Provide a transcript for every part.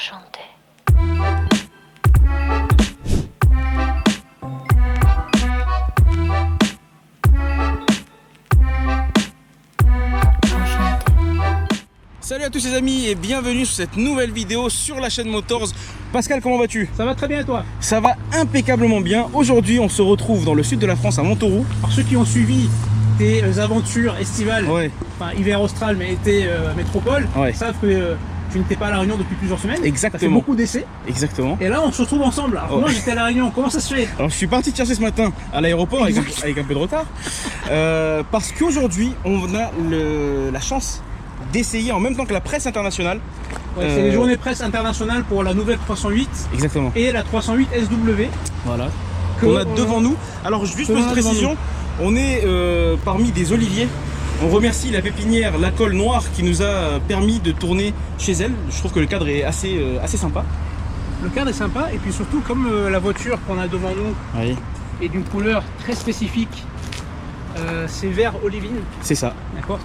Enchanté. Salut à tous les amis et bienvenue sur cette nouvelle vidéo sur la chaîne Motors. Pascal, comment vas-tu? Ça va très bien et toi? Ça va impeccablement bien. Aujourd'hui on se retrouve dans le sud de la France à Montauroux. Alors ceux qui ont suivi tes aventures estivales, Ouais. enfin hiver austral mais été métropole, Ouais. savent que tu n'étais pas à La Réunion depuis plusieurs semaines. Exactement. Ça fait beaucoup d'essais. Exactement. Et là on se retrouve ensemble. Alors moi j'étais à La Réunion, comment ça se fait? Alors je suis parti te chercher ce matin à l'aéroport avec un peu de retard parce qu'aujourd'hui on a la chance d'essayer en même temps que la presse internationale. Ouais, c'est les journées presse internationales pour la nouvelle 308 Exactement. et la 308 SW. Voilà. Qu'on a devant nous. Alors juste petite précision, on est parmi des oliviers. On remercie la pépinière La Colle Noire qui nous a permis de tourner chez elle. Je trouve que le cadre est assez sympa. Le cadre est sympa et puis surtout comme la voiture qu'on a devant nous Oui. est d'une couleur très spécifique, c'est vert olivine. C'est ça. D'accord,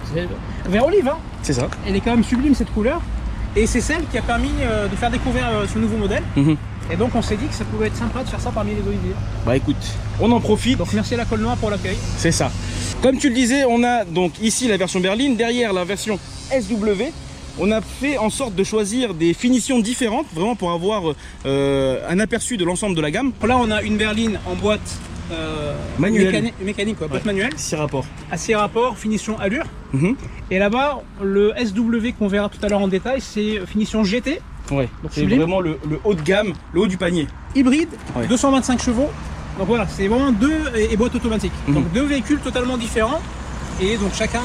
vert olive, hein. C'est ça. Elle est quand même sublime cette couleur. Et c'est celle qui a permis de faire découvrir ce nouveau modèle. Et donc on s'est dit que ça pouvait être sympa de faire ça parmi les oliviers. Bah écoute, on en profite. Donc merci à La Colle Noire pour l'accueil. C'est ça. Comme tu le disais, on a donc ici la version berline, derrière la version SW. On a fait en sorte de choisir des finitions différentes, vraiment pour avoir un aperçu de l'ensemble de la gamme. Là on a une berline en boîte Manuel. mécanique, boîte manuelle. 6 rapports. À 6 rapports, finition allure. Et là-bas, le SW qu'on verra tout à l'heure en détail, c'est finition GT. Ouais, c'est vraiment le haut de gamme, le haut du panier. Hybride, Ouais. 225 chevaux. Donc voilà, c'est vraiment et boîte automatique. Donc deux véhicules totalement différents et donc chacun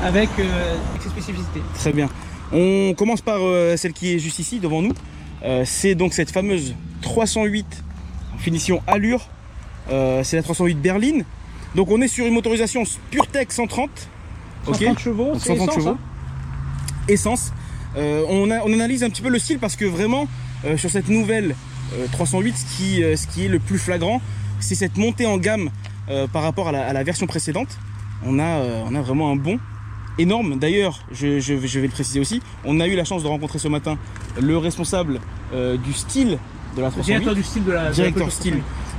avec ses spécificités. Très bien. On commence par celle qui est juste ici devant nous. C'est donc cette fameuse 308 en finition allure. C'est la 308 berline. Donc on est sur une motorisation PureTech 130. 130 chevaux, Donc c'est 130 essence, chevaux. hein. Essence. On analyse un petit peu le style parce que vraiment sur cette nouvelle 308, ce qui est le plus flagrant, c'est cette montée en gamme par rapport à la version précédente. On a vraiment un bond énorme. D'ailleurs, je vais le préciser aussi, on a eu la chance de rencontrer ce matin le responsable du style de la 308. Directeur du style de la Directeur style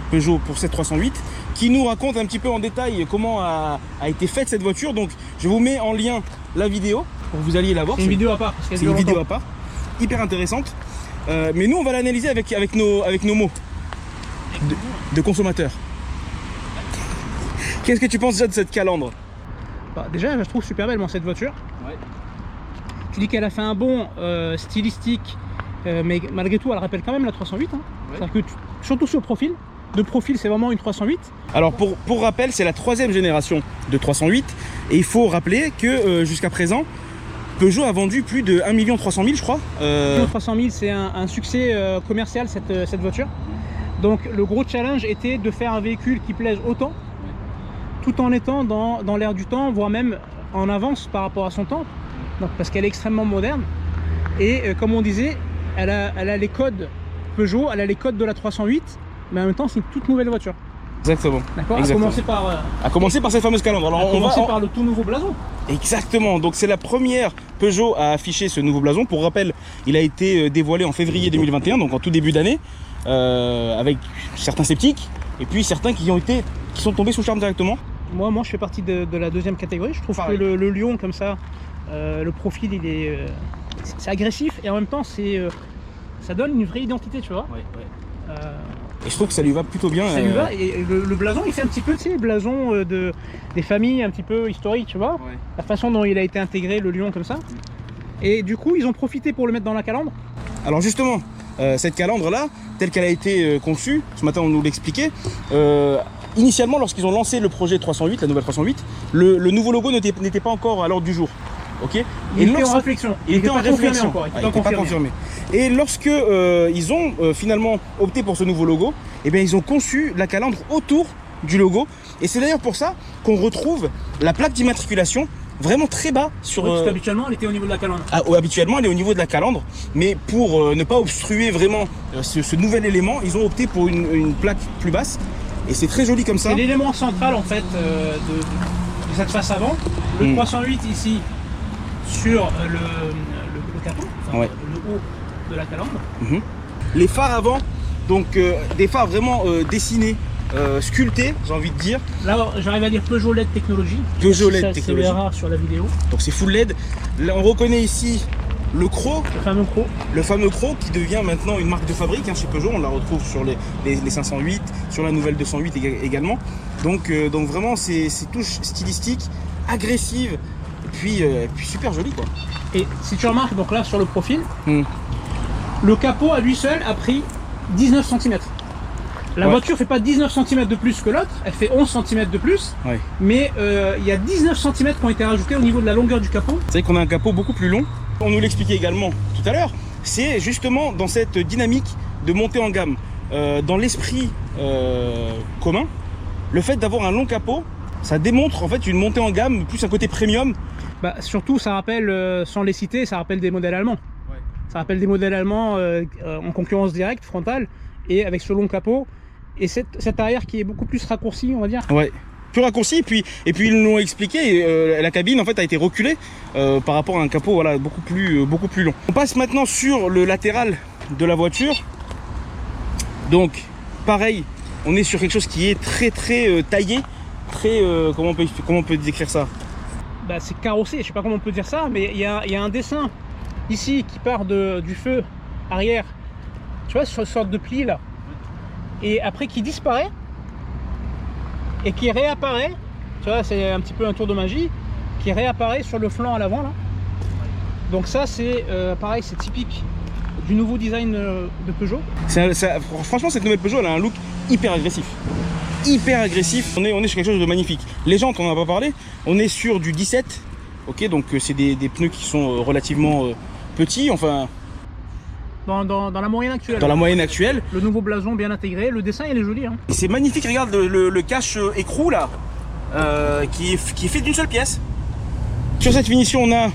Peugeot pour cette 308, qui nous raconte un petit peu en détail comment a été faite cette voiture. Donc je vous mets en lien la vidéo pour que vous alliez la voir. C'est une vidéo à part. C'est une vidéo à part, hyper intéressante. Mais nous on va l'analyser avec nos mots de consommateurs. Qu'est-ce que tu penses déjà de cette calandre? Bah, déjà, je trouve super belle moi, cette voiture. Ouais. Tu dis qu'elle a fait un bond stylistique, mais malgré tout, elle rappelle quand même la 308. Hein. Ouais. C'est-à-dire que surtout sur le profil. De profil, c'est vraiment une 308. Alors pour rappel, c'est la 3e génération de 308 et il faut rappeler que jusqu'à présent, Peugeot a vendu plus de 1 300 000 je crois. 300 000, c'est un succès commercial cette voiture. Donc le gros challenge était de faire un véhicule qui plaise autant, tout en étant dans l'air du temps, voire même en avance par rapport à son temps. Donc, parce qu'elle est extrêmement moderne. Et comme on disait, elle a les codes Peugeot, elle a les codes de la 308, mais en même temps c'est une toute nouvelle voiture. Exactement. D'accord. À commencer par cette fameuse calandre. Alors on va par le tout nouveau blason. Exactement, donc c'est la première Peugeot à afficher ce nouveau blason. Pour rappel, il a été dévoilé en février 2021, donc en tout début d'année, avec certains sceptiques et puis certains qui sont tombés sous le charme directement. Moi je fais partie de la deuxième catégorie. Je trouve que le lion comme ça, le profil c'est agressif et en même temps ça donne une vraie identité, tu vois. Et je trouve que ça lui va plutôt bien. Ça lui va, et le blason il fait un petit peu, tu sais, le blason des familles un petit peu historiques, tu vois. Ouais. La façon dont il a été intégré, le lion comme ça. Et du coup ils ont profité pour le mettre dans la calandre. Alors justement, cette calandre là, telle qu'elle a été conçue, ce matin on nous l'expliquait, initialement lorsqu'ils ont lancé le projet 308, la nouvelle 308, le nouveau logo n'était pas encore à l'ordre du jour. Okay. Il était en réflexion. Il était en réflexion. Encore. Il n'était pas confirmé. Et lorsque ils ont finalement opté pour ce nouveau logo, eh bien, ils ont conçu la calandre autour du logo. Et c'est d'ailleurs pour ça qu'on retrouve la plaque d'immatriculation vraiment très bas sur. Oui, parce qu'habituellement elle était au niveau de la calandre. Habituellement elle est au niveau de la calandre, mais pour ne pas obstruer vraiment ce nouvel élément, ils ont opté pour une plaque plus basse. Et c'est très joli comme ça. C'est l'élément central en fait de cette face avant. Le 308 ici sur le capot, enfin, ouais. le haut de la calandre. Les phares avant, donc des phares vraiment dessinés, sculptés, j'ai envie de dire. Là, j'arrive à dire Peugeot LED Technologie. Peugeot LED Technologie. C'est rare sur la vidéo. Donc c'est full LED. Là, on reconnaît ici le Cro. Le fameux Cro. Le fameux Cro qui devient maintenant une marque de fabrique chez Peugeot. On la retrouve sur les 508, sur la nouvelle 208 également. Donc vraiment, c'est touches stylistiques, agressives, et puis super jolies, quoi. Et si tu remarques, donc là sur le profil, le capot à lui seul a pris 19 cm. La voiture fait pas 19 cm de plus que l'autre, elle fait 11 cm de plus, mais il y a 19 cm qui ont été rajoutés au niveau de la longueur du capot. C'est vrai qu'on a un capot beaucoup plus long. On nous l'expliquait également tout à l'heure, c'est justement dans cette dynamique de montée en gamme, dans l'esprit commun, le fait d'avoir un long capot, ça démontre en fait une montée en gamme, plus un côté premium. Bah, surtout, ça rappelle, sans les citer, ça rappelle des modèles allemands. Ça rappelle des modèles allemands en concurrence directe, frontale, et avec ce long capot, et cet arrière qui est beaucoup plus raccourci, on va dire. Ouais, plus raccourci, et puis ils nous l'ont expliqué, la cabine en fait a été reculée par rapport à un capot voilà, beaucoup plus long. On passe maintenant sur le latéral de la voiture. Donc, pareil, on est sur quelque chose qui est très taillé, très, comment on peut décrire ça? Bah, c'est carrossé, je sais pas comment on peut dire ça, mais il y a un dessin ici qui part du feu arrière, tu vois, sur une sorte de pli là, et après qui disparaît et qui réapparaît, tu vois, c'est un petit peu un tour de magie, qui réapparaît sur le flanc à l'avant là. Donc ça c'est pareil, c'est typique du nouveau design de Peugeot. Franchement, cette nouvelle Peugeot elle a un look hyper agressif. On est sur quelque chose de magnifique. Les jantes, on n'en a pas parlé, on est sur du 17, ok, donc c'est des pneus qui sont relativement petits, enfin dans la moyenne actuelle. Dans la moyenne actuelle. Le nouveau blason bien intégré, le dessin il est joli. Hein. C'est magnifique, regarde le cache écrou là, qui est fait d'une seule pièce. Sur cette finition, on a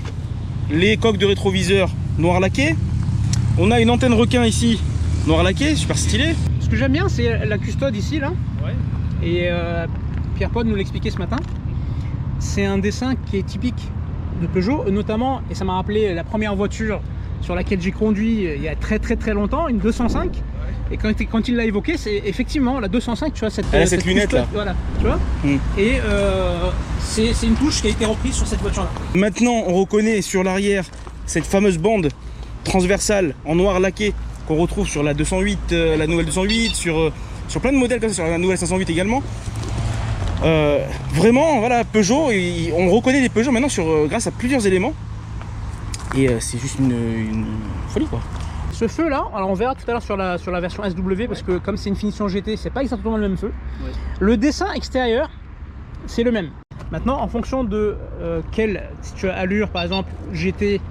les coques de rétroviseur noir laqué, on a une antenne requin ici, noir laqué, super stylé. Ce que j'aime bien, c'est la custode ici là. Et Pierre-Paul nous l'expliquait ce matin, c'est un dessin qui est typique de Peugeot, notamment, et ça m'a rappelé la première voiture sur laquelle j'ai conduit il y a très longtemps, une 205. Et quand il l'a évoqué, c'est effectivement la 205, tu vois, cette lunette là. Voilà, tu vois. Et c'est une touche qui a été reprise sur cette voiture là. Maintenant, on reconnaît sur l'arrière cette fameuse bande transversale en noir laqué qu'on retrouve sur la 208, la nouvelle 208, sur plein de modèles comme ça, sur la nouvelle 508 également. Vraiment, voilà, Peugeot, on reconnaît les Peugeot maintenant grâce à plusieurs éléments. Et c'est juste une folie, quoi. Ce feu là, alors on verra tout à l'heure sur la version SW, parce que comme c'est une finition GT, c'est pas exactement le même feu. Le dessin extérieur, c'est le même. Maintenant, en fonction de si tu as allure, par exemple, GT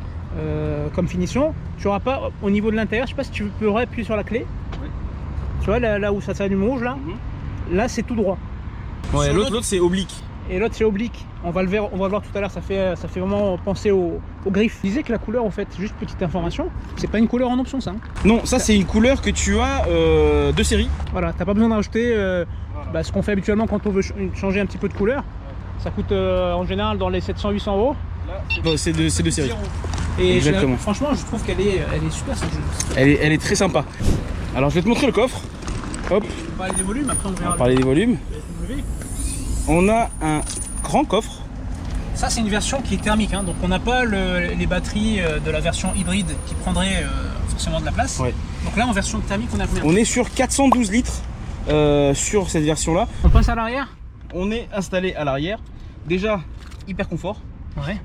comme finition, tu n'auras pas au niveau de l'intérieur, je sais pas si tu peux appuyer sur la clé. Tu vois là où ça s'allume rouge là, là c'est tout droit. Ouais, l'autre c'est oblique. Et l'autre c'est oblique. On va le voir tout à l'heure, ça fait vraiment penser aux griffes. Je disais que la couleur, en fait, juste petite information, c'est pas une couleur en option ça. Hein. Non, ça c'est une couleur que tu as de série. Voilà, t'as pas besoin de rajouter ce qu'on fait habituellement quand on veut changer un petit peu de couleur. Ça coûte en général dans les 700-800 euros. C'est de série. Et franchement, je trouve qu'elle est super cette jeu. Elle est très sympa. Alors je vais te montrer le coffre. Hop. On va parler des volumes, après on verra. On va parler des volumes. On a un grand coffre. Ça c'est une version qui est thermique, hein, donc on n'a pas les batteries de la version hybride qui prendrait forcément de la place. Donc là en version thermique on a combien? On est sur 412 litres sur cette version là. On passe à l'arrière. On est installé à l'arrière. Déjà hyper confort.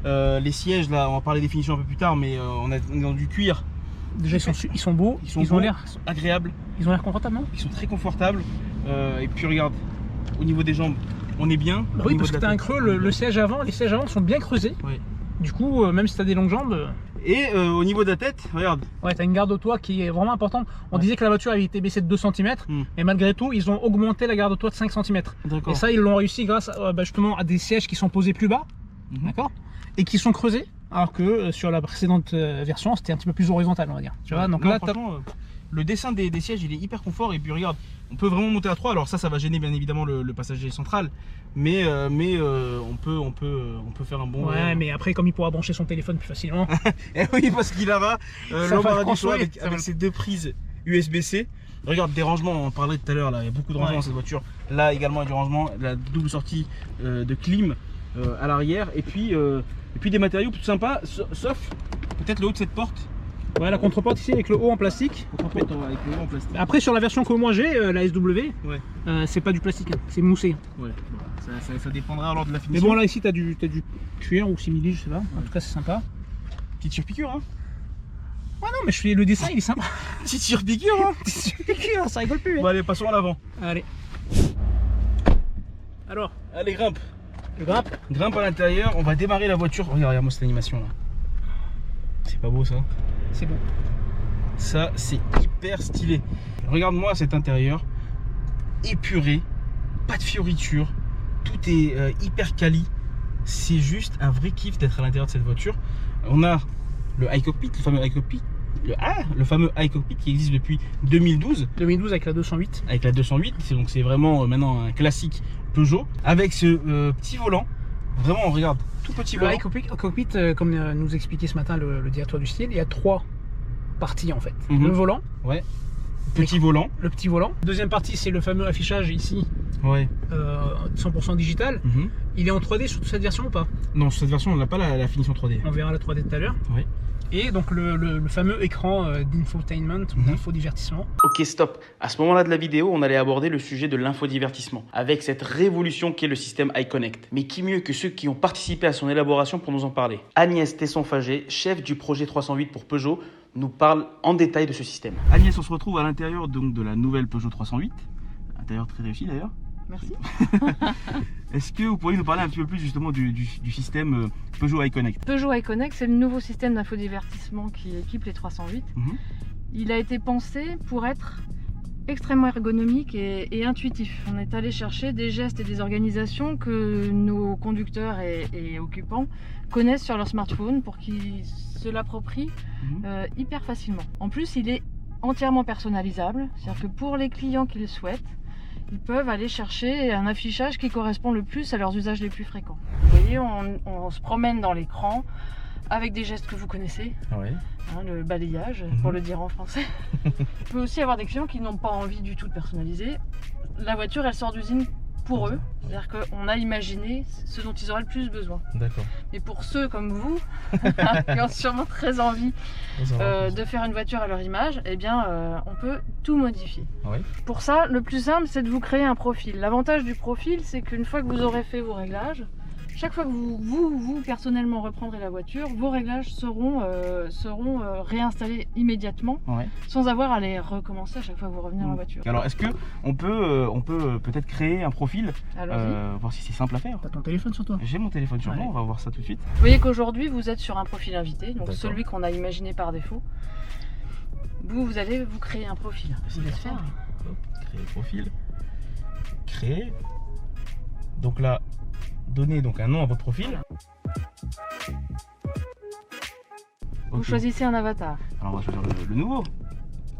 Les sièges là, on va parler des finitions un peu plus tard, mais on est dans du cuir. Déjà ils sont beaux, ils ont l'air agréables. Ils ont l'air confortables, non? Ils sont très confortables. Et puis regarde, au niveau des jambes, on est bien. Bah oui, parce que tu as un creux, le siège avant, les sièges avant sont bien creusés. Du coup, même si tu as des longues jambes. Et au niveau de la tête, regarde. Ouais, tu as une garde au toit qui est vraiment importante. On disait que la voiture avait été baissée de 2 cm, et malgré tout, ils ont augmenté la garde au toit de 5 cm. Et ça, ils l'ont réussi grâce justement à des sièges qui sont posés plus bas, d'accord, et qui sont creusés. Alors que sur la précédente version, c'était un petit peu plus horizontal, on va dire. Tu vois, donc là, Le dessin des sièges, il est hyper confort. Et puis regarde, on peut vraiment monter à 3. Alors ça va gêner bien évidemment le passager central. Mais on peut faire un bon... Ouais, mais après, comme il pourra brancher son téléphone plus facilement. Et oui, parce qu'il aura l'embarras du choix avec va... ses 2 prises USB-C. Regarde, des rangements, on en parlait tout à l'heure, là, il y a beaucoup de rangements dans cette voiture. Là également, il y a du rangement, la double sortie de clim à l'arrière. Et puis des matériaux tout sympas, sauf peut-être le haut de cette porte. Ouais, la contreporte ici avec le haut en plastique. Avec le haut en plastique. Après, sur la version que moi j'ai, la SW, ouais. C'est pas du plastique, hein, c'est moussé. Ouais, ça dépendra alors de la finition. Mais bon, là ici, t'as du cuir ou simili, je sais pas. En tout cas, c'est sympa. Petite surpiqûre, hein. Ouais, non, mais je fais le dessin, il est sympa. Petite surpiqûre, hein. Petite surpiqûre, ça rigole plus. Hein. Bon, allez, passons à l'avant. Allez. Alors, allez, grimpe. Je grimpe. Grimpe à l'intérieur, on va démarrer la voiture. Regarde-moi cette animation là. C'est pas beau ça? C'est bon. Ça, c'est hyper stylé. Regarde-moi cet intérieur. Épuré, pas de fioritures. Tout est hyper quali. C'est juste un vrai kiff d'être à l'intérieur de cette voiture. On a le iCockpit, le fameux iCockpit. Le fameux iCockpit qui existe depuis 2012. 2012 avec la 208. Avec la 208, donc c'est vraiment maintenant un classique Peugeot. Avec ce petit volant, vraiment on regarde, tout petit volant. Le iCockpit, comme nous expliquait ce matin le directeur du style, il y a 3 parties en fait. Le volant. Ouais. Petit volant. Le petit volant. Deuxième partie, c'est le fameux affichage ici. Ouais. 100% digital. Il est en 3D sur toute cette version ou pas? Non, sur cette version, on n'a pas la finition 3D. On verra la 3D tout à l'heure. Ouais. Et donc le fameux écran d'infotainment ou d'infodivertissement. Ok, stop. À ce moment-là de la vidéo, on allait aborder le sujet de l'infodivertissement, avec cette révolution qu'est le système iConnect. Mais qui mieux que ceux qui ont participé à son élaboration pour nous en parler? Agnès Tesson-Fagé, chef du projet 308 pour Peugeot, nous parle en détail de ce système. Agnès, on se retrouve à l'intérieur donc de la nouvelle Peugeot 308. Intérieur très réussi d'ailleurs. Merci. Est-ce que vous pourriez nous parler un petit peu plus justement du système Peugeot iConnect? Peugeot iConnect, c'est le nouveau système d'infodivertissement qui équipe les 308. Il a été pensé pour être extrêmement ergonomique et intuitif. On est allé chercher des gestes et des organisations que nos conducteurs et occupants connaissent sur leur smartphone pour qu'ils se l'approprient hyper facilement. En plus, il est entièrement personnalisable, c'est-à-dire que pour les clients qui le souhaitent, ils peuvent aller chercher un affichage qui correspond le plus à leurs usages les plus fréquents. Vous voyez, on se promène dans l'écran avec des gestes que vous connaissez, le balayage, pour le dire en français. On peut aussi avoir des clients qui n'ont pas envie du tout de personnaliser. La voiture, elle sort d'usine pour eux, c'est-à-dire qu'on a imaginé ce dont ils auraient le plus besoin. D'accord. Mais pour ceux comme vous, qui ont sûrement très envie de faire une voiture à leur image, eh bien, on peut tout modifier. Pour ça, le plus simple, c'est de vous créer un profil. L'avantage du profil, c'est qu'une fois que vous aurez fait vos réglages, chaque fois que vous personnellement reprendrez la voiture, vos réglages seront réinstallés immédiatement, sans avoir à les recommencer à chaque fois que vous revenez dans la voiture. Alors, est-ce qu'on peut peut-être créer un profil, voir si c'est simple à faire? T'as ton téléphone sur toi? J'ai mon téléphone sur moi, on va voir ça tout de suite. Vous voyez qu'aujourd'hui, vous êtes sur un profil invité, donc celui qu'on a imaginé par défaut. Vous allez vous créer un profil. C'est de faire. Créer profil. Créer. Donc là, donnez donc un nom à votre profil. Vous choisissez un avatar. Alors on va choisir le nouveau.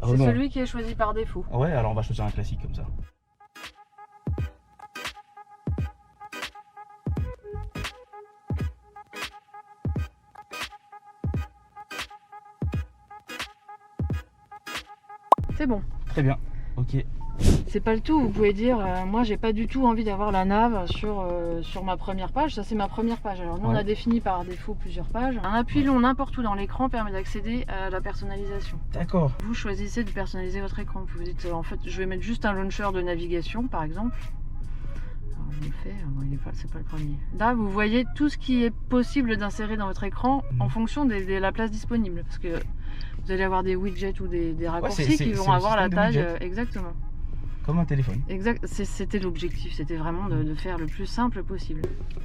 C'est celui qui est choisi par défaut. Ouais, alors on va choisir un classique comme ça. C'est bon. Très bien, ok. C'est pas le tout, vous pouvez dire, moi j'ai pas du tout envie d'avoir la nav sur ma première page, ça c'est ma première page. Alors nous on a défini par défaut plusieurs pages. Un appui long n'importe où dans l'écran permet d'accéder à la personnalisation. D'accord. Vous choisissez de personnaliser votre écran, vous dites en fait je vais mettre juste un launcher de navigation par exemple. Alors je le fais, bon, c'est pas le premier. Là vous voyez tout ce qui est possible d'insérer dans votre écran en fonction de la place disponible. Parce que vous allez avoir des widgets ou des raccourcis qui vont avoir la taille exactement. Comme un téléphone. Exact, c'était l'objectif, c'était vraiment de faire le plus simple possible.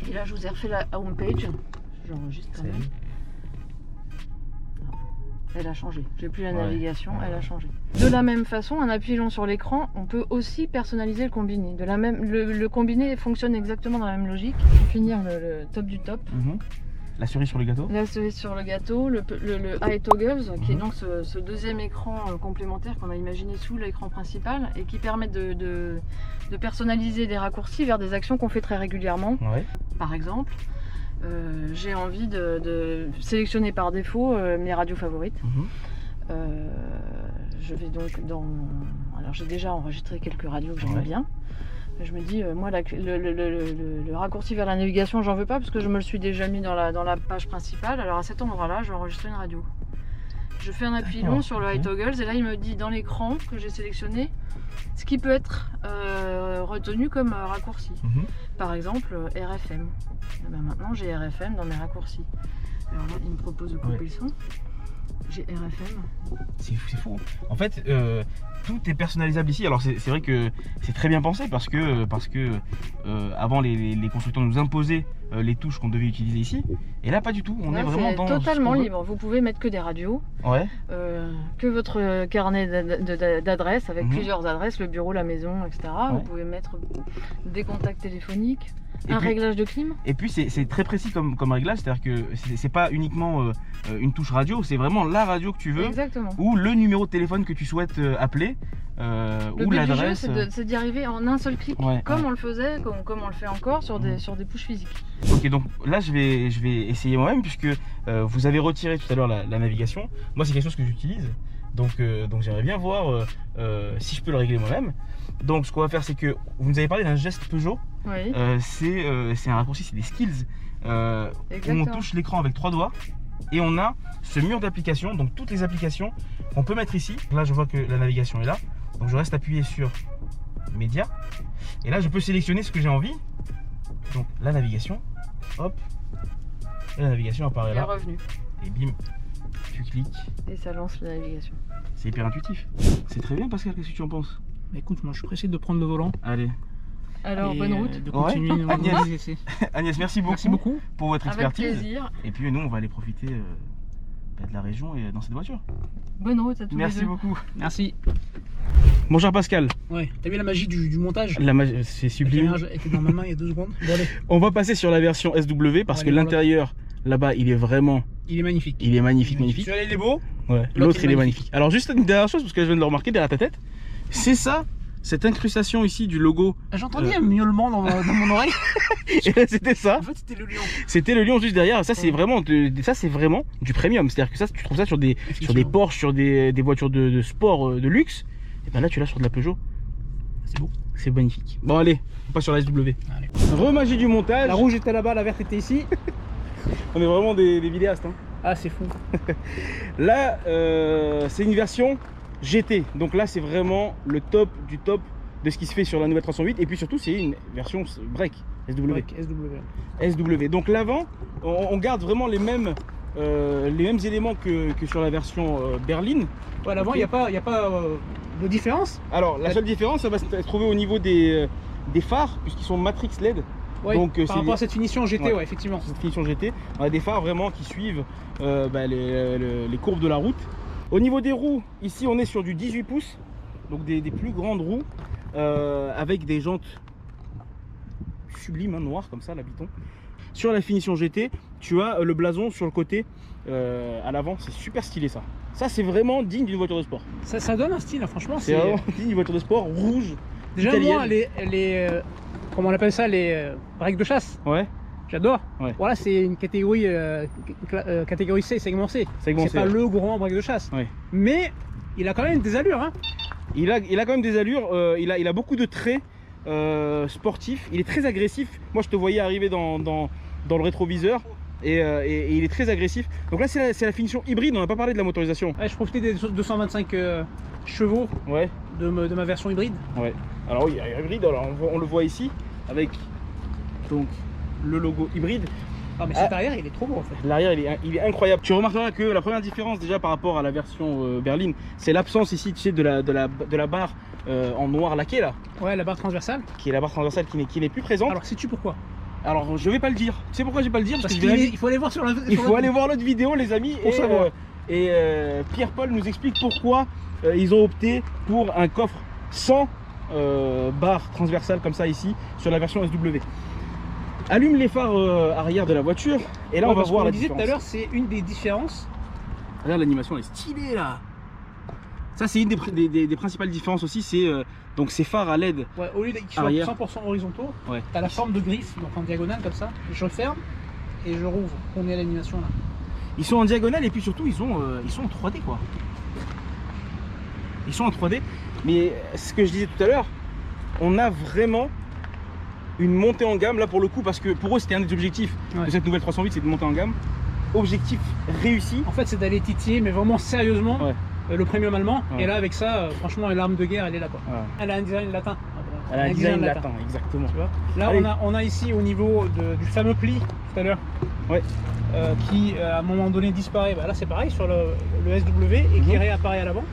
Et là je vous ai refait la home page, j'enregistre quand même. Elle a changé, j'ai plus la navigation, elle a changé. De la même façon, en appuyant sur l'écran, on peut aussi personnaliser le combiné. Le combiné fonctionne exactement dans la même logique. Pour finir le top du top, La cerise sur le gâteau. La cerise sur le gâteau, le Eye Toggles, qui est donc ce deuxième écran complémentaire qu'on a imaginé sous l'écran principal et qui permet de personnaliser des raccourcis vers des actions qu'on fait très régulièrement. Ouais. Par exemple, j'ai envie de sélectionner par défaut mes radios favorites. Je vais donc alors j'ai déjà enregistré quelques radios que j'aime bien. Je me dis, moi, le raccourci vers la navigation, j'en veux pas parce que je me le suis déjà mis dans la page principale. Alors à cet endroit-là, je vais enregistrer une radio. Je fais un appui long sur le Eye Toggles et là, il me dit dans l'écran que j'ai sélectionné ce qui peut être retenu comme raccourci. Par exemple, RFM. Et ben maintenant, j'ai RFM dans mes raccourcis. Alors là, il me propose de couper le son. J'ai RFM. C'est fou. En fait, tout est personnalisable ici. Alors c'est vrai que c'est très bien pensé parce que avant les constructeurs nous imposaient les touches qu'on devait utiliser ici. Et là, pas du tout. On est vraiment dans totalement libre. Vous pouvez mettre que des radios, que votre carnet d'adresses avec plusieurs adresses, le bureau, la maison, etc. Vous pouvez mettre des contacts téléphoniques. Réglage de clim. Et puis c'est très précis comme réglage, c'est-à-dire que c'est pas uniquement une touche radio, c'est vraiment la radio que tu veux. Exactement. Ou le numéro de téléphone que tu souhaites appeler, ou l'adresse. C'est d'y arriver en un seul clic, comme on le faisait, comme on le fait encore sur des pushs physiques. Ok, donc là je vais essayer moi-même puisque vous avez retiré tout à l'heure la navigation. Moi c'est quelque chose que j'utilise. Donc j'aimerais bien voir si je peux le régler moi-même. Donc ce qu'on va faire, c'est que vous nous avez parlé d'un geste Peugeot. C'est un raccourci, c'est des skills où on touche l'écran avec 3 doigts et on a ce mur d'applications, donc toutes les applications qu'on peut mettre ici. Là je vois que la navigation est là, donc je reste appuyé sur médias et là je peux sélectionner ce que j'ai envie. Donc la navigation, hop, et la navigation apparaît là. Revenu. Et bim, tu cliques. Et ça lance la navigation. C'est hyper intuitif. C'est très bien Pascal, qu'est-ce que tu en penses? Écoute, moi je suis pressé de prendre le volant. Allez. Alors, bonne route. De continuer Agnès, merci beaucoup pour votre expertise. Avec plaisir. Et puis nous, on va aller profiter de la région et dans cette voiture. Bonne route à tous les deux. Merci beaucoup. Merci. Mon cher Pascal. Ouais, t'as vu la magie du montage? La magie, c'est sublime. La caméra était dans ma main il y a 2 secondes. Bon, allez. On va passer sur la version SW parce que l'intérieur, là-bas, il est vraiment... Il est magnifique. Il est magnifique. Celui-là, il est beau. Ouais, l'autre, il est magnifique. Alors, juste une dernière chose, parce que je viens de le remarquer derrière ta tête. C'est ça, cette incrustation ici du logo. J'entendais un miaulement dans mon oreille. C'était ça. En fait, c'était le lion. C'était le lion juste derrière. Ça, c'est vraiment du premium. C'est-à-dire que ça, tu trouves ça sur des Porsche, sur des voitures de sport de luxe. Et ben là, tu l'as sur de la Peugeot. C'est beau. C'est magnifique. Bon, allez, on passe sur la SW. Remagie du montage. La rouge était là-bas, la verte était ici. On est vraiment des vidéastes. Hein. Ah, c'est fou. Là, c'est une version GT. Donc là, c'est vraiment le top du top de ce qui se fait sur la nouvelle 308. Et puis surtout, c'est une version break SW. SW. Donc l'avant, on garde vraiment les mêmes éléments que sur la version berline. Ouais, l'avant, il n'y a pas de différence. Alors, la seule différence, ça va se trouver au niveau des phares, puisqu'ils sont Matrix LED. Ouais, donc, par rapport à cette finition GT, ouais, effectivement. Cette finition GT, on a des phares vraiment qui suivent les courbes de la route. Au niveau des roues, ici on est sur du 18 pouces, donc des plus grandes roues, avec des jantes sublimes, hein, noires comme ça, l'habiton. Sur la finition GT, tu as le blason sur le côté à l'avant, c'est super stylé ça. Ça c'est vraiment digne d'une voiture de sport. Ça donne un style, hein, franchement. C'est vraiment digne d'une voiture de sport rouge. Déjà italienne. moi, les comment on appelle ça, les breaks de chasse. Ouais. J'adore. Ouais. Voilà, c'est une catégorie catégorie C, segment C. C'est pas le grand break de chasse. Ouais. Mais il a quand même des allures. Hein. Il a quand même des allures. Il a beaucoup de traits sportifs. Il est très agressif. Moi, je te voyais arriver dans le rétroviseur. Et il est très agressif. Donc là, c'est la finition hybride. On n'a pas parlé de la motorisation. Ouais, je profitais des 225 chevaux de ma version hybride. Ouais. Alors oui, hybride. Alors on le voit ici avec donc le logo hybride. Ah mais cet arrière il est trop beau en fait. L'arrière il est incroyable. Tu remarqueras que la première différence déjà par rapport à la version berline, c'est l'absence ici, tu sais, de la barre en noir laqué là. Ouais, la barre transversale. Qui est la barre transversale qui n'est plus présente. Alors sais-tu pourquoi? Alors je vais pas le dire. Tu sais pourquoi je vais pas le dire? Parce qu'il faut aller voir sur la. Il faut aller voir l'autre vidéo les amis. Pour savoir. Pierre-Paul nous explique pourquoi ils ont opté pour un coffre sans barre transversale comme ça ici sur la version SW. allume les phares arrière de la voiture et là on va voir la disait différence. tout à l'heure, c'est une des différences. Regarde, l'animation elle est stylée là. Ça c'est une des principales différences aussi, c'est donc ces phares à LED. Ouais, au lieu qu'ils soient 100% horizontaux, tu as la forme de griffe, donc en diagonale comme ça. Je ferme et je rouvre. On est à l'animation là. Ils sont en diagonale et puis surtout ils sont en 3D quoi. Ils sont en 3D, mais ce que je disais tout à l'heure, on a vraiment une montée en gamme là pour le coup, parce que pour eux c'était un des objectifs de cette nouvelle 308, c'est de monter en gamme. Objectif réussi. En fait c'est d'aller titiller mais vraiment sérieusement le premium allemand, et là avec ça franchement l'arme de guerre elle est là quoi. Elle a un design latin. Elle a un design latin, exactement. Tu vois, là on a ici au niveau du fameux pli tout à l'heure, qui à un moment donné disparaît. Bah, là c'est pareil sur le SW et qui réapparaît à l'avant.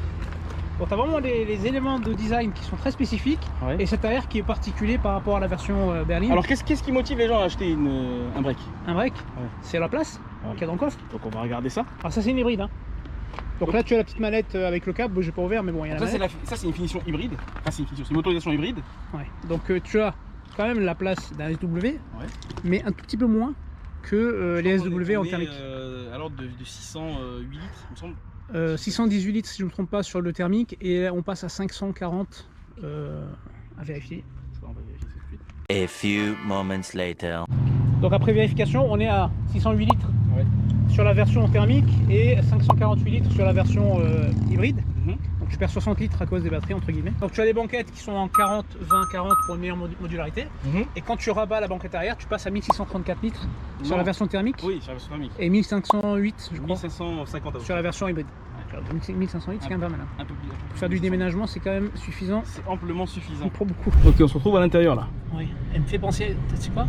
Donc tu as vraiment les éléments de design qui sont très spécifiques, et cet arrière qui est particulier par rapport à la version berline. Alors qu'est-ce qui motive les gens à acheter un break? Un break, c'est la place qu'il y a dans le coffre. Donc on va regarder ça. Alors ça c'est une hybride. Donc là tu as la petite mallette avec le câble, j'ai pas ouvert mais bon il y en a. Ça c'est une finition hybride, c'est une motorisation hybride. Donc tu as quand même la place d'un SW, mais un tout petit peu moins que les SW en thermique. À l'ordre de 608 litres il me semble. 618 litres si je ne me trompe pas sur le thermique, et on passe à 540 à vérifier. On va vérifier ça tout de suite. A few moments later. Donc après vérification on est à 608 litres sur la version thermique et 548 litres sur la version hybride. Donc tu perds 60 litres à cause des batteries entre guillemets. Donc tu as les banquettes qui sont en 40, 20, 40 pour une meilleure modularité. Et quand tu rabats la banquette arrière, tu passes à 1634 litres sur la version thermique. Oui, sur la version thermique. Et 1508 je crois 1550 sur la version hybride. 1508 c'est quand même pas mal. Un peu plus. Pour faire du déménagement c'est quand même suffisant. C'est amplement suffisant. Pour beaucoup. Ok, on se retrouve à l'intérieur là. Oui. Elle me fait penser, tu sais quoi,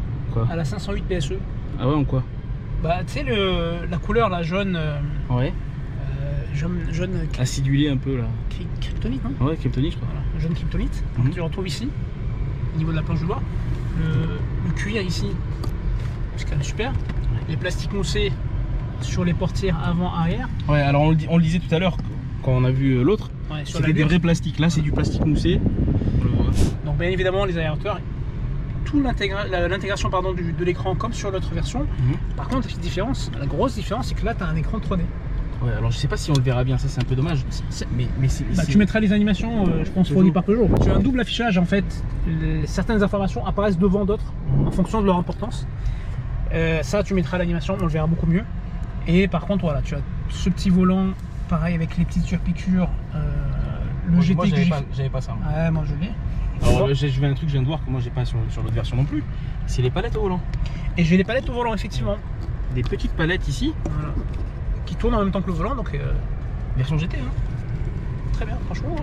à la 508 PSE. Ah ouais, en quoi? Bah tu sais la couleur là jaune. Jaune acidulé un peu là. Kryptonite, non? Ouais, kryptonite je crois. Voilà, jaune kryptonite. Donc tu retrouves ici, au niveau de la planche de bois. Le cuir ici, c'est quand même super. Les plastiques moussés sur les portières avant-arrière. Ouais, alors on le disait tout à l'heure quand on a vu l'autre, c'était des vrais plastiques. Là c'est du plastique moussé. On le voit. Donc bien évidemment les aérateurs, tout l'intégration de l'écran comme sur l'autre version. Par contre la grosse différence c'est que là tu as un écran 3D. Ouais, alors je sais pas si on le verra bien, ça c'est un peu dommage. Mais tu mettras les animations, je pense, fournies par Peugeot. Tu as un double affichage en fait. Certaines informations apparaissent devant d'autres en fonction de leur importance. Ça, tu mettras l'animation, on le verra beaucoup mieux. Et par contre, voilà, tu as ce petit volant, pareil avec les petites surpiqûres. Le GT moi, j'avais pas ça. Ouais, moi je l'ai. Alors j'ai vu un truc, je viens de voir que moi j'ai pas sur l'autre version non plus. C'est les palettes au volant. Et j'ai les palettes au volant, effectivement. Des petites palettes ici. Voilà. Qui tourne en même temps que le volant, donc version GT. Très bien, franchement,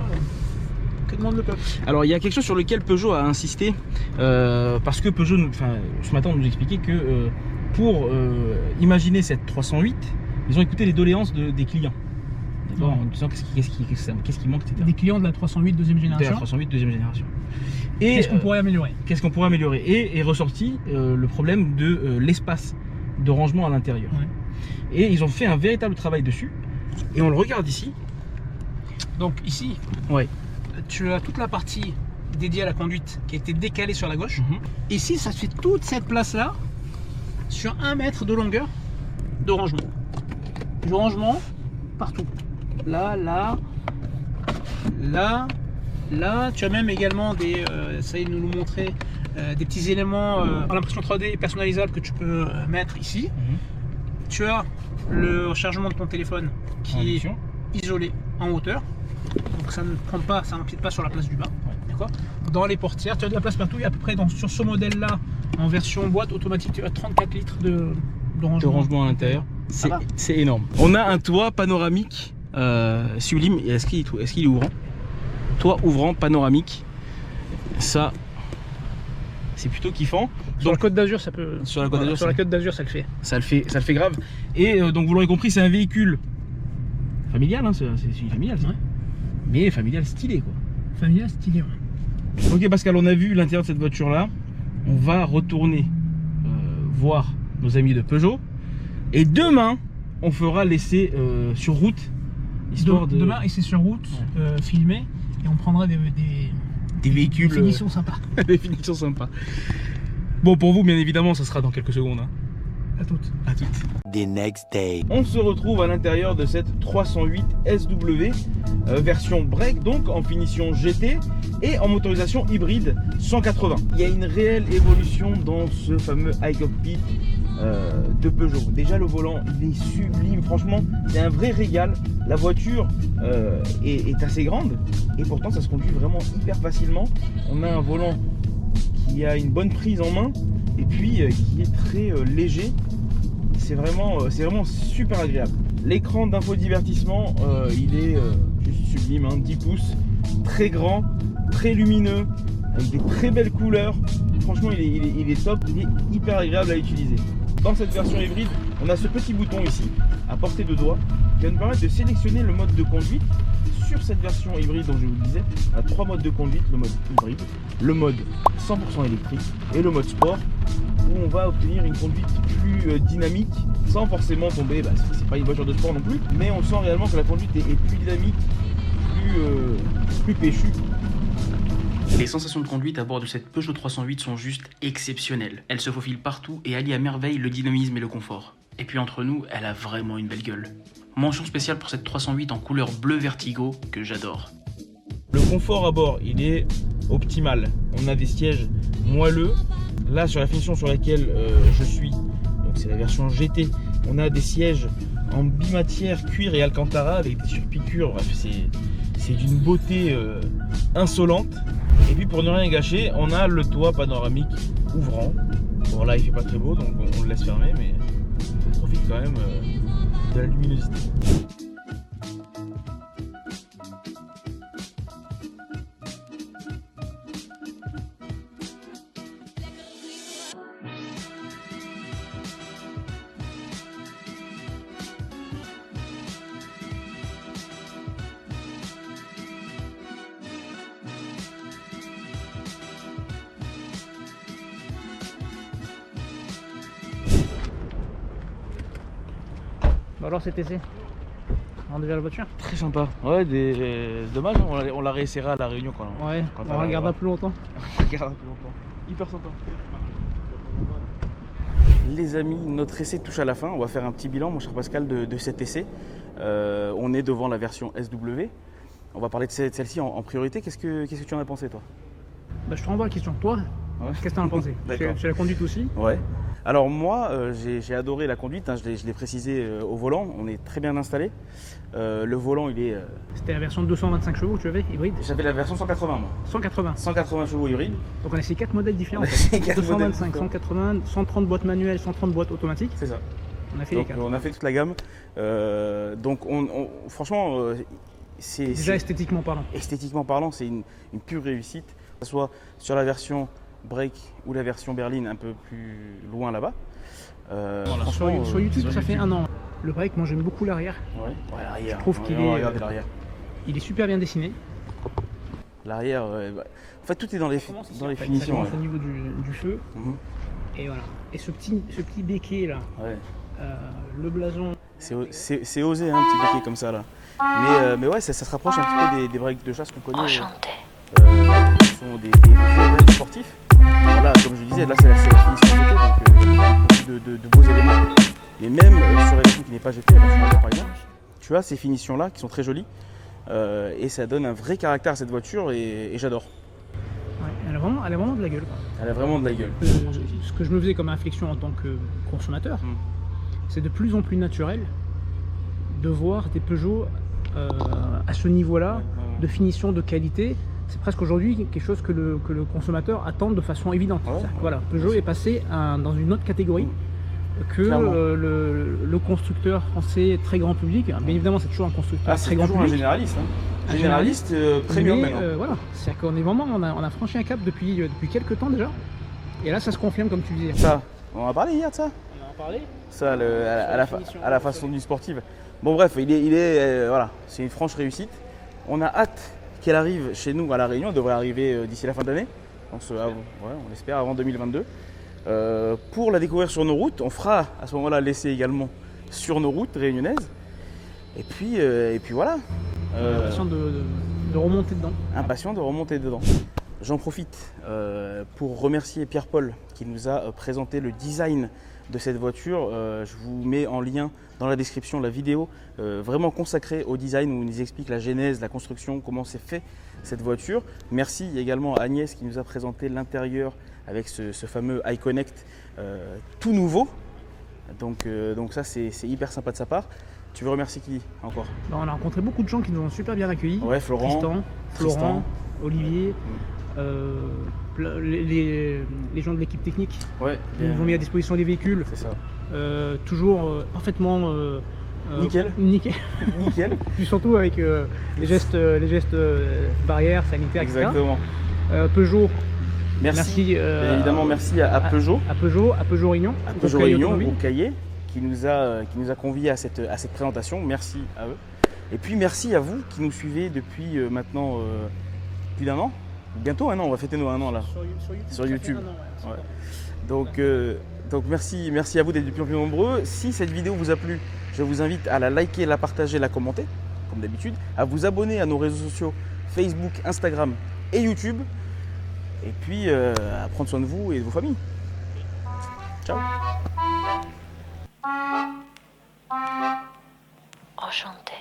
que demande le peuple. Alors il y a quelque chose sur lequel Peugeot a insisté, parce que Peugeot, ce matin on nous expliquait que pour imaginer cette 308, ils ont écouté les doléances des clients. En disant qu'est-ce qui manque, etc. Des clients de la 308 deuxième génération. De la 308 deuxième génération. Et qu'est-ce qu'on pourrait améliorer? Qu'est-ce qu'on pourrait améliorer? Et est ressorti le problème de l'espace de rangement à l'intérieur. Et ils ont fait un véritable travail dessus. Et on le regarde ici. Donc ici, tu as toute la partie dédiée à la conduite qui a été décalée sur la gauche. Ici, ça te fait toute cette place-là sur 1 mètre de longueur de rangement. Du rangement partout. Là, là, là, là. Tu as même également des, ça il nous montrait, des petits éléments à l'impression 3D personnalisables que tu peux mettre ici. Tu as le rechargement de ton téléphone qui est isolé en hauteur, donc ça ne prend pas, ça n'empiète pas sur la place du bas. D'accord. Dans les portières, tu as de la place partout. Et à peu près sur ce modèle-là, en version boîte automatique, tu as 34 litres de rangement à l'intérieur. C'est énorme. On a un toit panoramique sublime. Est-ce qu'il est ouvrant? Toit ouvrant panoramique. Ça, c'est plutôt kiffant. Sur la Côte d'Azur, ça peut. Sur la Côte d'Azur, sur la Côte d'Azur, ça le fait. Ça le fait grave. Et donc vous l'aurez compris, c'est un véhicule familial, c'est familial, ça. Mais familial stylé quoi. Familial stylé. Ouais. Ok Pascal, on a vu l'intérieur de cette voiture là. On va retourner voir nos amis de Peugeot. Et demain, on fera l'essai sur route. Demain, essai sur route, filmé, et on prendra des véhicules. Des finitions sympas. Des finitions sympas. Bon, pour vous, bien évidemment, ça sera dans quelques secondes. Hein. À toutes. À toutes. The next day. On se retrouve à l'intérieur de cette 308 SW, version break, donc en finition GT et en motorisation hybride 180. Il y a une réelle évolution dans ce fameux high cockpit de Peugeot. Déjà le volant, il est sublime, franchement, c'est un vrai régal. La voiture est assez grande et pourtant ça se conduit vraiment hyper facilement. On a un volant qui a une bonne prise en main et puis qui est très léger. C'est vraiment super agréable. L'écran d'infodivertissement, il est juste sublime, hein, 10 pouces, très grand, très lumineux, avec des très belles couleurs. Franchement, il est top, il est hyper agréable à utiliser. Dans cette version hybride, on a ce petit bouton ici, à portée de doigt, qui va nous permettre de sélectionner le mode de conduite. Sur cette version hybride dont je vous le disais, on a 3 modes de conduite, le mode hybride, le mode 100% électrique et le mode sport, où on va obtenir une conduite plus dynamique sans forcément tomber, c'est pas une voiture de sport non plus, mais on sent réellement que la conduite est plus dynamique, plus péchue. Les sensations de conduite à bord de cette Peugeot 308 sont juste exceptionnelles. Elle se faufile partout et allie à merveille le dynamisme et le confort. Et puis entre nous, elle a vraiment une belle gueule. Mention spéciale pour cette 308 en couleur bleu vertigo que j'adore. Le confort à bord, il est optimal. On a des sièges moelleux. Là, sur la finition sur laquelle je suis, donc c'est la version GT, on a des sièges en bimatière, cuir et alcantara avec des surpiqûres. Bref, c'est d'une beauté insolente. Et puis pour ne rien gâcher, on a le toit panoramique ouvrant. Bon là, il fait pas très beau, donc on le laisse fermer, mais on profite quand même de la luminosité. Bon alors cet essai, on déjà la voiture. Très sympa. Ouais, dommage, on la réessayera à la Réunion quand Ouais, quand on regardera plus longtemps. On regardera plus longtemps. Hyper sympa. Les amis, notre essai touche à la fin. On va faire un petit bilan, mon cher Pascal, de cet essai. On est devant la version SW. On va parler de celle-ci en priorité. Qu'est-ce que tu en as pensé, toi? Je te renvoie la question. Toi, qu'est-ce que tu en as pensé? C'est la conduite aussi? Ouais. Alors moi, j'ai adoré la conduite, hein, je l'ai précisé au volant, on est très bien installé. Le volant, il est... C'était la version de 225 chevaux que tu avais, hybride? J'avais la version 180, moi. 180. 180 chevaux hybride. Donc on a ces 4 modèles différents. 225, 180, 130 boîtes manuelles, 130 boîtes automatiques. C'est ça. On a fait donc, les 4. On a fait toute la gamme. Donc franchement, c'est... Déjà esthétiquement parlant. Esthétiquement parlant, c'est une pure réussite. Que ce soit sur la version break ou la version berline un peu plus loin là-bas. Sur YouTube, ça fait un an. Le break, moi j'aime beaucoup l'arrière. Ouais, l'arrière. Je trouve qu'il est, l'arrière. Il est super bien dessiné. L'arrière, en fait tout est dans les finitions. Au niveau du feu. Et voilà. Et ce petit béquet là, le blason. C'est osé, un petit béquet comme ça là. Mais ouais, ça se rapproche un petit peu des breaks de chasse qu'on connaît. Qui sont des breaks sportifs. Voilà, comme je disais, là c'est la finition GT, donc de beaux éléments. Mais même sur la version qui n'est pas GT, la version par exemple, tu as ces finitions là qui sont très jolies et ça donne un vrai caractère à cette voiture et j'adore. Ouais, elle a vraiment de la gueule. Elle a vraiment de la gueule. Ce que je me faisais comme réflexion en tant que consommateur, c'est de plus en plus naturel de voir des Peugeot à ce niveau-là de finition, de qualité. C'est presque aujourd'hui quelque chose que le consommateur attend de façon évidente. Voilà, Peugeot est passé dans une autre catégorie que le constructeur français très grand public. Bien évidemment, c'est toujours un constructeur très grand public. Un généraliste. Hein. Généraliste premium maintenant. Voilà, c'est-à-dire qu'on est vraiment, on a franchi un cap depuis quelques temps déjà. Et là, ça se confirme comme tu disais. Ça, on en a parlé hier de ça. On en a parlé. Ça, à la façon d'une sportive. Bon bref, voilà, c'est une franche réussite. On a hâte qu'elle arrive chez nous à La Réunion, elle devrait arriver d'ici la fin d'année, on l'espère avant 2022. Pour la découvrir sur nos routes, on fera à ce moment-là l'essai également sur nos routes réunionnaises. Et puis voilà. Impatient de remonter dedans. Impatient de remonter dedans. J'en profite pour remercier Pierre-Paul qui nous a présenté le design de cette voiture. Je vous mets en lien dans la description la vidéo vraiment consacrée au design où il nous explique la genèse, la construction, comment s'est fait cette voiture. Merci également à Agnès qui nous a présenté l'intérieur avec ce fameux iConnect tout nouveau. Donc ça c'est hyper sympa de sa part. Tu veux remercier qui encore? On a rencontré beaucoup de gens qui nous ont super bien accueillis. Ouais, Florent, Olivier, les gens de l'équipe technique qui nous ont mis à disposition des véhicules. C'est ça. Toujours parfaitement nickel. Nickel. Puis surtout avec les gestes barrières, sanitaires, exactement. etc. Peugeot. Merci évidemment, merci à Peugeot. À Peugeot Réunion. À Peugeot Réunion, groupe Cahier, qui nous a conviés à cette présentation. Merci à eux. Et puis merci à vous qui nous suivez depuis maintenant plus d'un an. Bientôt un an, on va fêter nos 1 an là. Sur YouTube. Ouais. Donc merci à vous d'être de plus en plus nombreux. Si cette vidéo vous a plu, je vous invite à la liker, la partager, la commenter, comme d'habitude, à vous abonner à nos réseaux sociaux Facebook, Instagram et YouTube. Et puis à prendre soin de vous et de vos familles. Ciao. Enchanté.